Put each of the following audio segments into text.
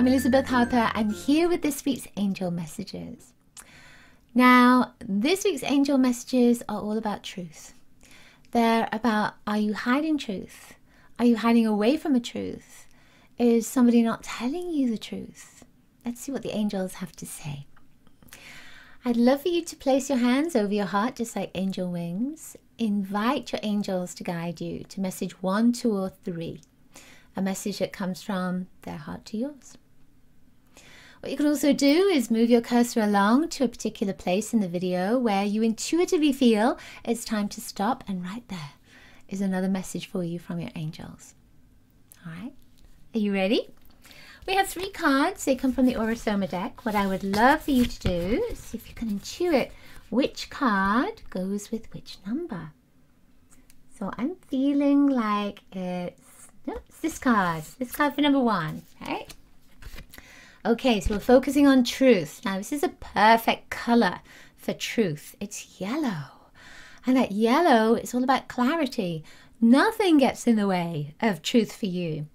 I'm Elizabeth Harper. I'm here with this week's angel messages. Now, this week's angel messages are all about truth. They're about, are you hiding truth? Are you hiding away from a truth? Is somebody not telling you the truth? Let's see what the angels have to say. I'd love for you to place your hands over your heart, just like angel wings. Invite your angels to guide you to message 1, 2, or 3. A message that comes from their heart to yours. What you can also do is move your cursor along to a particular place in the video where you intuitively feel it's time to stop, and right there is another message for you from your angels. All right, are you ready? We have 3 cards. They come from the Aurosoma deck. What I would love for you to do is see if you can intuit which card goes with which number. So I'm feeling like it's this card for number 1, right? Okay, so we're focusing on truth. Now, this is a perfect color for truth. It's yellow. And that yellow is all about clarity. Nothing gets in the way of truth for you.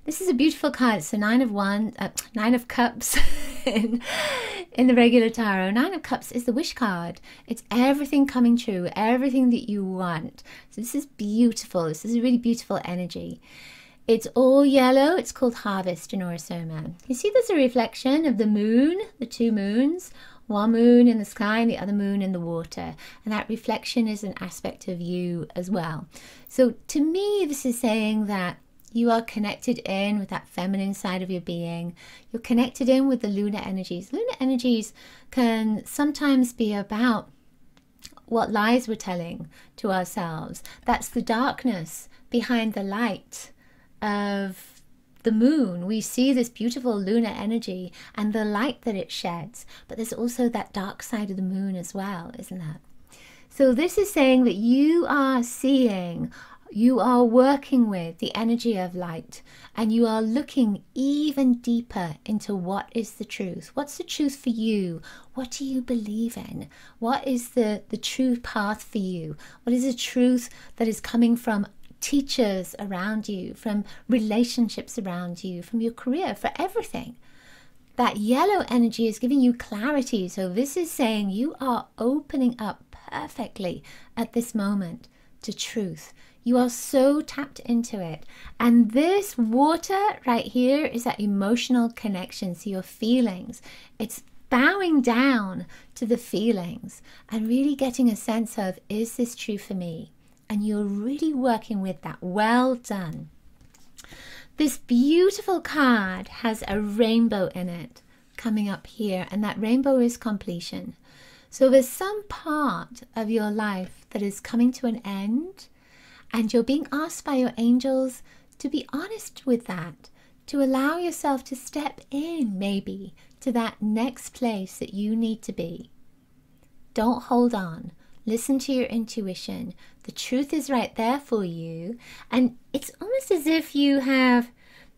This is a beautiful card. It's the Nine of Cups in the regular tarot. 9 of Cups is the wish card. It's everything coming true, everything that you want. So this is beautiful. This is a really beautiful energy. It's all yellow. It's called Harvest in Aurosoma. You see there's a reflection of the moon, the 2 moons, one moon in the sky and the other moon in the water. And that reflection is an aspect of you as well. So to me, this is saying that you are connected in with that feminine side of your being. You're connected in with the lunar energies. Lunar energies can sometimes be about what lies we're telling to ourselves. That's the darkness behind the light of the moon. We see this beautiful lunar energy and the light that it sheds, but there's also that dark side of the moon as well, isn't that? So this is saying that you are seeing, you are working with the energy of light, and you are looking even deeper into what is the truth. What's the truth for you? What do you believe in? What is the true path for you? What is the truth that is coming from teachers around you, from relationships around you, from your career, for everything? That yellow energy is giving you clarity. So this is saying you are opening up perfectly at this moment to truth. You are so tapped into it. And this water right here is that emotional connection. So your feelings, it's bowing down to the feelings and really getting a sense of, is this true for me? And you're really working with that. Well done. This beautiful card has a rainbow in it coming up here, and that rainbow is completion. So there's some part of your life that is coming to an end, and you're being asked by your angels to be honest with that, to allow yourself to step in maybe to that next place that you need to be. Don't hold on. Listen to your intuition. The truth is right there for you. And it's almost as if you have,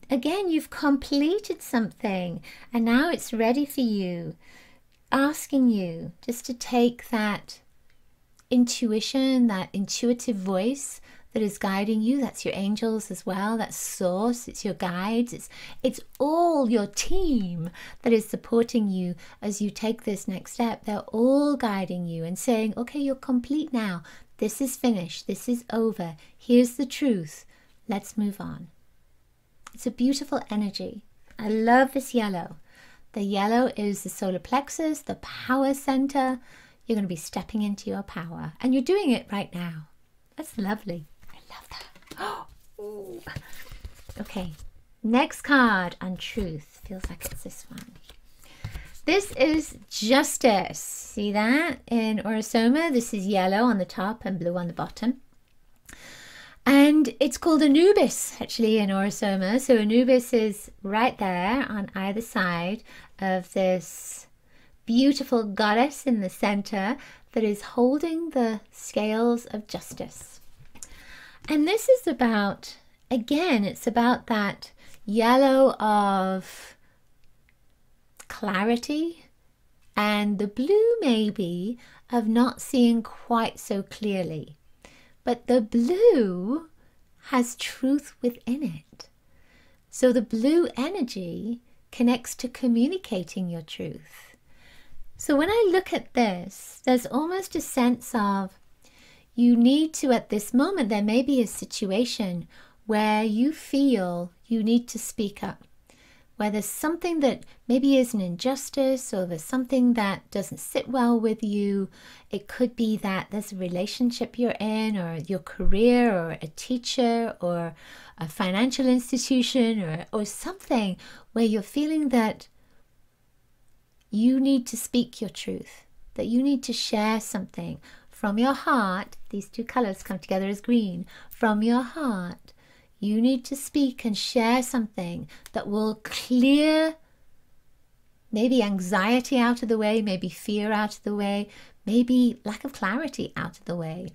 again, you've completed something and now it's ready for you. Asking you just to take that intuition, that intuitive voice that is guiding you. That's your angels as well. That's source. It's your guides. It's all your team that is supporting you as you take this next step. They're all guiding you and saying, okay, you're complete now. This is finished. This is over. Here's the truth. Let's move on. It's a beautiful energy. I love this yellow. The yellow is the solar plexus, the power center. You're going to be stepping into your power, and you're doing it right now. That's lovely. I love that. Oh, okay, next card on truth. Feels like it's this one. This is justice. See that in Aurosoma? This is yellow on the top and blue on the bottom. And it's called Anubis, actually, in Aurosoma. So Anubis is right there on either side of this beautiful goddess in the center that is holding the scales of justice. And this is about, again, it's about that yellow of clarity and the blue maybe of not seeing quite so clearly. But the blue has truth within it. So the blue energy connects to communicating your truth. So when I look at this, there's almost a sense of you need to, at this moment, there may be a situation where you feel you need to speak up, where there's something that maybe is an injustice, or there's something that doesn't sit well with you. It could be that there's a relationship you're in, or your career, or a teacher, or a financial institution, or something where you're feeling that you need to speak your truth, that you need to share something from your heart. These two colors come together as green. From your heart, you need to speak and share something that will clear maybe anxiety out of the way, maybe fear out of the way, maybe lack of clarity out of the way.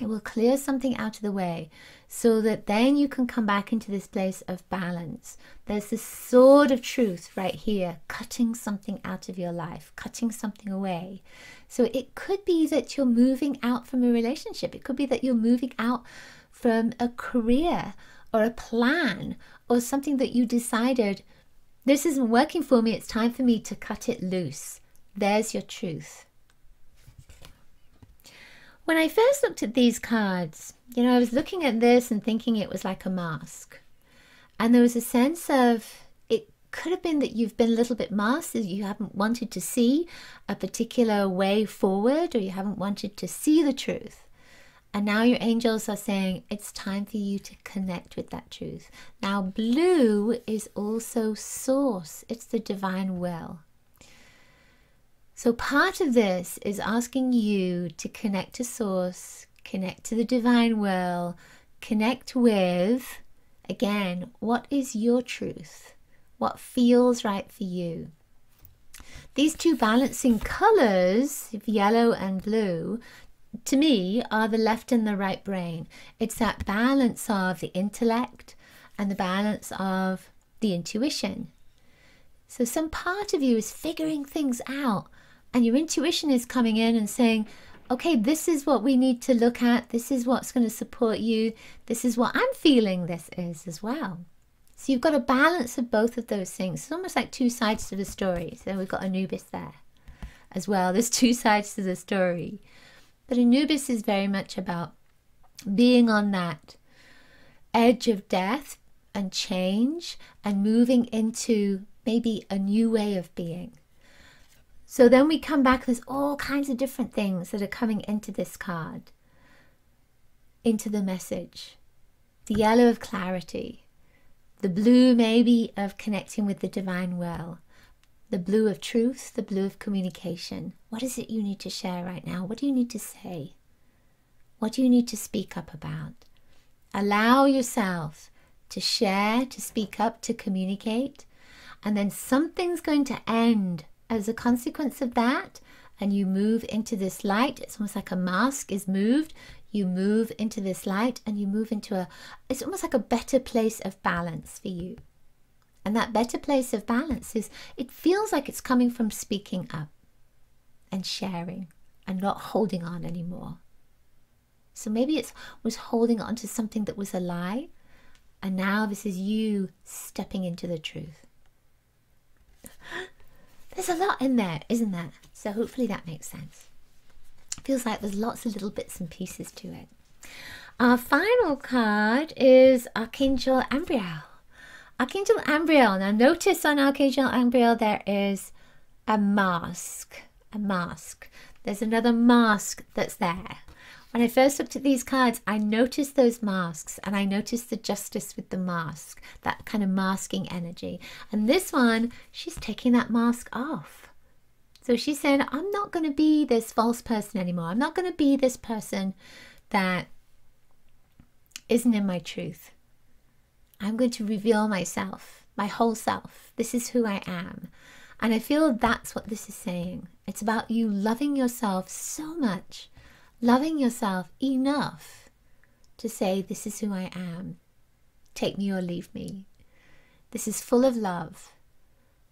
It will clear something out of the way so that then you can come back into this place of balance. There's this sword of truth right here, cutting something out of your life, cutting something away. So it could be that you're moving out from a relationship. It could be that you're moving out from a career or a plan or something that you decided, this isn't working for me, it's time for me to cut it loose. There's your truth. When I first looked at these cards, I was looking at this and thinking it was like a mask. And there was a sense of, it could have been that you've been a little bit masked, you haven't wanted to see a particular way forward, or you haven't wanted to see the truth. And now your angels are saying it's time for you to connect with that truth. Now blue is also source. It's the divine will. So part of this is asking you to connect to source, connect to the divine will, connect with, again, what is your truth? What feels right for you? These two balancing colors, yellow and blue, to me are the left and the right brain. It's that balance of the intellect and the balance of the intuition. So some part of you is figuring things out, and your intuition is coming in and saying, okay, this is what we need to look at. This is what's going to support you. This is what I'm feeling this is as well. So you've got a balance of both of those things. It's almost like two sides to the story. So we've got Anubis there as well. There's two sides to the story. But Anubis is very much about being on that edge of death and change and moving into maybe a new way of being. So then we come back, there's all kinds of different things that are coming into this card, into the message. The yellow of clarity, the blue maybe of connecting with the divine will, the blue of truth, the blue of communication. What is it you need to share right now? What do you need to say? What do you need to speak up about? Allow yourself to share, to speak up, to communicate, and then something's going to end as a consequence of that, and you move into this light. It's almost like a mask is moved. You move into this light and you move into it's almost like a better place of balance for you. And that better place of balance is, it feels like it's coming from speaking up and sharing and not holding on anymore. So maybe it was holding on to something that was a lie, and now this is you stepping into the truth. There's a lot in there, isn't there? So hopefully that makes sense. It feels like there's lots of little bits and pieces to it. Our final card is Archangel Ambriel. Archangel Ambriel. Now notice on Archangel Ambriel there is a mask. A mask. There's another mask that's there. When I first looked at these cards, I noticed those masks, and I noticed the justice with the mask, that kind of masking energy. And this one, she's taking that mask off. So she's saying, I'm not going to be this false person anymore. I'm not going to be this person that isn't in my truth. I'm going to reveal myself, my whole self. This is who I am. And I feel that's what this is saying. It's about you loving yourself so much, loving yourself enough to say, this is who I am. Take me or leave me. This is full of love.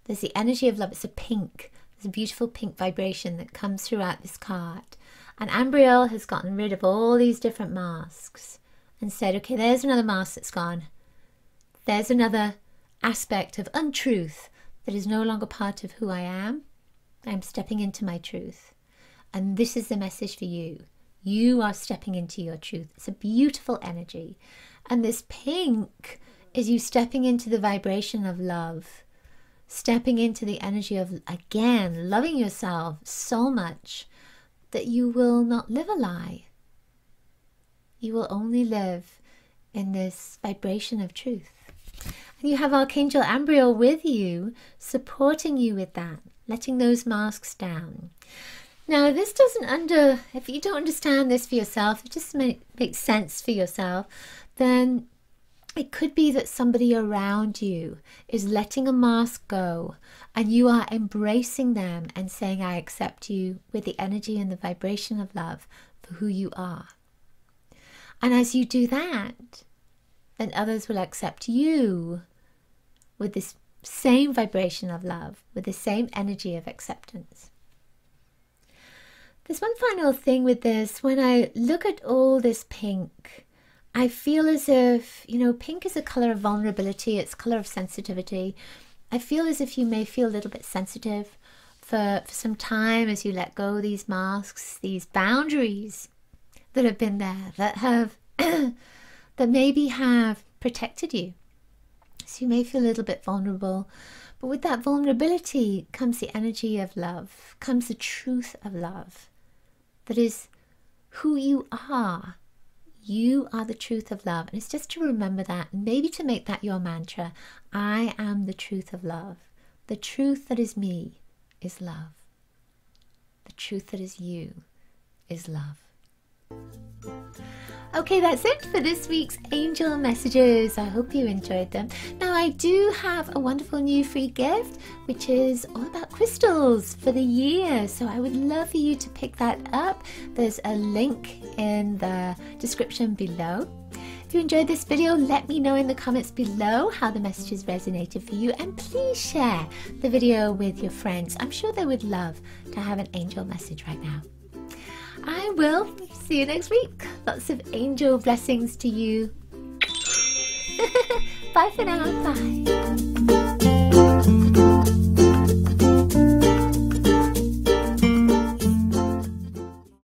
There's the energy of love. It's a pink. There's a beautiful pink vibration that comes throughout this card. And Ambriel has gotten rid of all these different masks and said, okay, there's another mask that's gone. There's another aspect of untruth that is no longer part of who I am. I'm stepping into my truth. And this is the message for you. You are stepping into your truth. It's a beautiful energy. And this pink is you stepping into the vibration of love. Stepping into the energy of, again, loving yourself so much that you will not live a lie. You will only live in this vibration of truth. And you have Archangel Ambriel with you, supporting you with that, letting those masks down. Now, this doesn't if you don't understand this for yourself, it just makes sense for yourself, then it could be that somebody around you is letting a mask go and you are embracing them and saying, I accept you with the energy and the vibration of love for who you are. And as you do that, then others will accept you with this same vibration of love, with the same energy of acceptance. There's one final thing with this. When I look at all this pink, I feel as if, you know, pink is a color of vulnerability. It's a color of sensitivity. I feel as if you may feel a little bit sensitive for some time as you let go these masks, these boundaries that have been there, that have, that maybe have protected you. So you may feel a little bit vulnerable. But with that vulnerability comes the energy of love, comes the truth of love. That is who you are. You are the truth of love. And it's just to remember that, maybe to make that your mantra. I am the truth of love. The truth that is me is love. The truth that is you is love. Okay, that's it for this week's angel messages. I hope you enjoyed them. Now, I do have a wonderful new free gift, which is all about crystals for the year. So I would love for you to pick that up. There's a link in the description below. If you enjoyed this video, let me know in the comments below how the messages resonated for you. And please share the video with your friends. I'm sure they would love to have an angel message right now. I will see you next week. Lots of angel blessings to you. Bye for now. Bye.